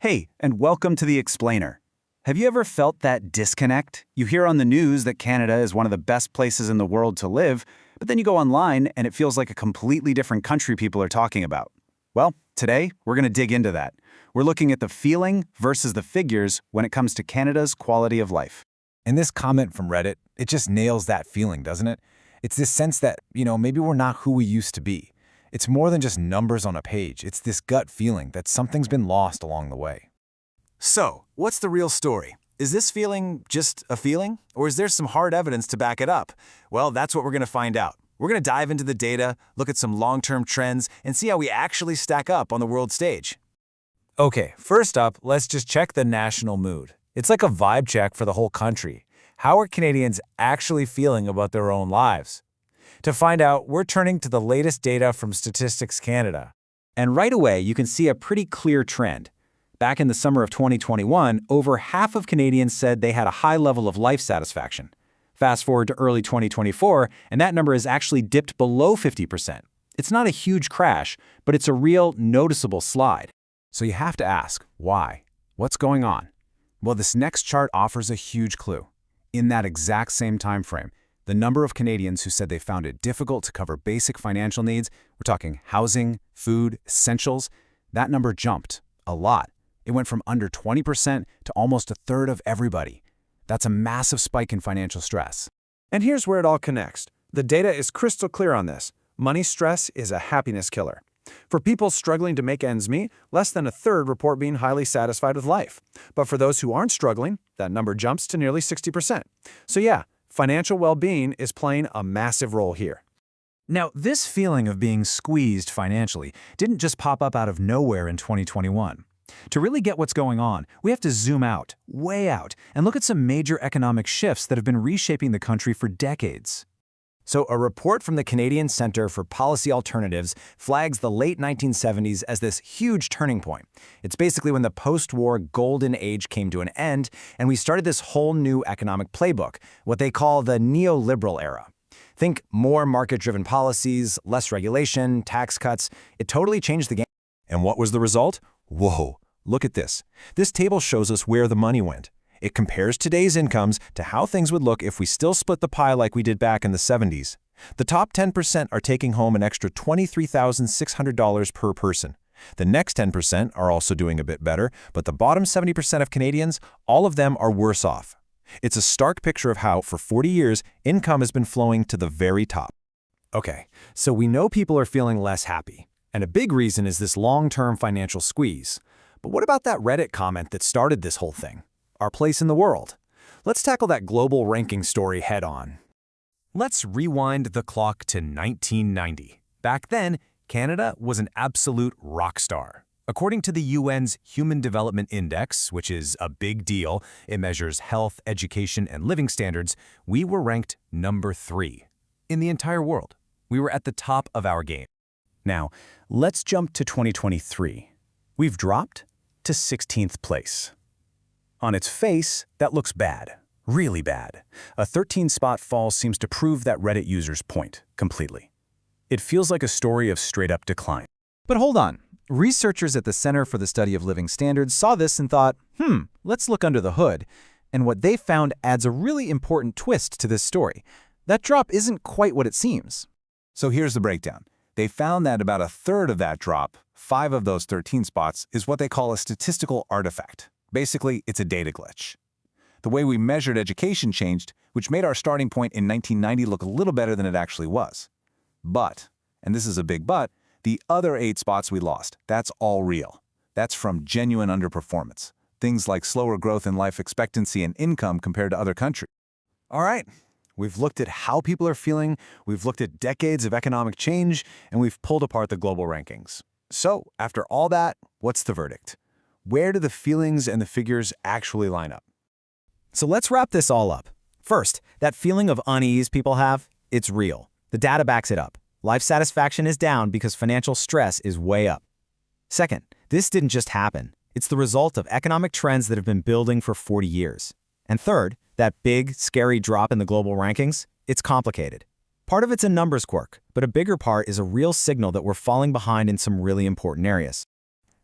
Hey, and welcome to The Explainer. Have you ever felt that disconnect? You hear on the news that Canada is one of the best places in the world to live, but then you go online and it feels like a completely different country people are talking about. Well, today we're going to dig into that. We're looking at the feeling versus the figures when it comes to Canada's quality of life. And this comment from Reddit, it just nails that feeling, doesn't it? It's this sense that, maybe we're not who we used to be. It's more than just numbers on a page. It's this gut feeling that something's been lost along the way. So, what's the real story? Is this feeling just a feeling? Or is there some hard evidence to back it up? Well, that's what we're going to find out. We're going to dive into the data, look at some long-term trends, and see how we actually stack up on the world stage. Okay, first up, let's just check the national mood. It's like a vibe check for the whole country. How are Canadians actually feeling about their own lives? To find out, we're turning to the latest data from Statistics Canada. And right away, you can see a pretty clear trend. Back in the summer of 2021, over half of Canadians said they had a high level of life satisfaction. Fast forward to early 2024, and that number has actually dipped below 50%. It's not a huge crash, but it's a real noticeable slide. So you have to ask, why? What's going on? Well, this next chart offers a huge clue. In that exact same time frame, the number of Canadians who said they found it difficult to cover basic financial needs, we're talking housing, food, essentials, that number jumped a lot. It went from under 20% to almost a third of everybody. That's a massive spike in financial stress. And here's where it all connects. The data is crystal clear on this. Money stress is a happiness killer. For people struggling to make ends meet, less than a third report being highly satisfied with life. But for those who aren't struggling, that number jumps to nearly 60%. So yeah, financial well-being is playing a massive role here. Now, this feeling of being squeezed financially didn't just pop up out of nowhere in 2021. To really get what's going on, we have to zoom out, way out, and look at some major economic shifts that have been reshaping the country for decades. So a report from the Canadian Centre for Policy Alternatives flags the late 1970s as this huge turning point. It's basically when the post-war golden age came to an end, and we started this whole new economic playbook, what they call the neoliberal era. Think more market-driven policies, less regulation, tax cuts. It totally changed the game. And what was the result? Whoa, look at this. This table shows us where the money went. It compares today's incomes to how things would look if we still split the pie like we did back in the 70s. The top 10% are taking home an extra $23,600 per person. The next 10% are also doing a bit better, but the bottom 70% of Canadians, all of them are worse off. It's a stark picture of how, for 40 years, income has been flowing to the very top. Okay, so we know people are feeling less happy. And a big reason is this long-term financial squeeze. But what about that Reddit comment that started this whole thing? Our place in the world. Let's tackle that global ranking story head-on. Let's rewind the clock to 1990. Back then, Canada was an absolute rock star. According to the UN's Human Development Index, which is a big deal, it measures health, education, and living standards, we were ranked number 3 in the entire world. We were at the top of our game. Now, let's jump to 2023. We've dropped to 16th place. On its face, that looks bad, really bad. A 13-spot fall seems to prove that Reddit user's point completely. It feels like a story of straight-up decline. But hold on. Researchers at the Center for the Study of Living Standards saw this and thought, let's look under the hood. And what they found adds a really important twist to this story. That drop isn't quite what it seems. So here's the breakdown. They found that about a third of that drop, 5 of those 13 spots, is what they call a statistical artifact. Basically, it's a data glitch. The way we measured education changed, which made our starting point in 1990 look a little better than it actually was. But, and this is a big but, the other 8 spots we lost, that's all real. That's from genuine underperformance. Things like slower growth in life expectancy and income compared to other countries. All right, we've looked at how people are feeling, we've looked at decades of economic change, and we've pulled apart the global rankings. So, after all that, what's the verdict? Where do the feelings and the figures actually line up? So let's wrap this all up. First, that feeling of unease people have, it's real. The data backs it up. Life satisfaction is down because financial stress is way up. Second, this didn't just happen. It's the result of economic trends that have been building for 40 years. And third, that big, scary drop in the global rankings, it's complicated. Part of it's a numbers quirk, but a bigger part is a real signal that we're falling behind in some really important areas.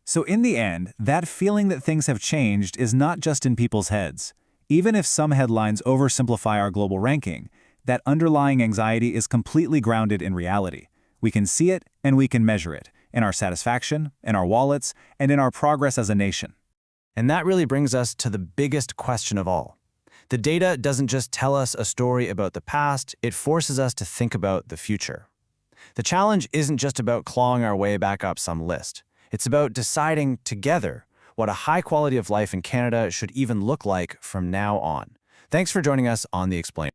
So in the end, that feeling that things have changed is not just in people's heads. Even if some headlines oversimplify our global ranking, that underlying anxiety is completely grounded in reality. We can see it and we can measure it, in our satisfaction, in our wallets, and in our progress as a nation. And that really brings us to the biggest question of all. The data doesn't just tell us a story about the past, it forces us to think about the future. The challenge isn't just about clawing our way back up some list. It's about deciding together what a high quality of life in Canada should even look like from now on. Thanks for joining us on The Explainer.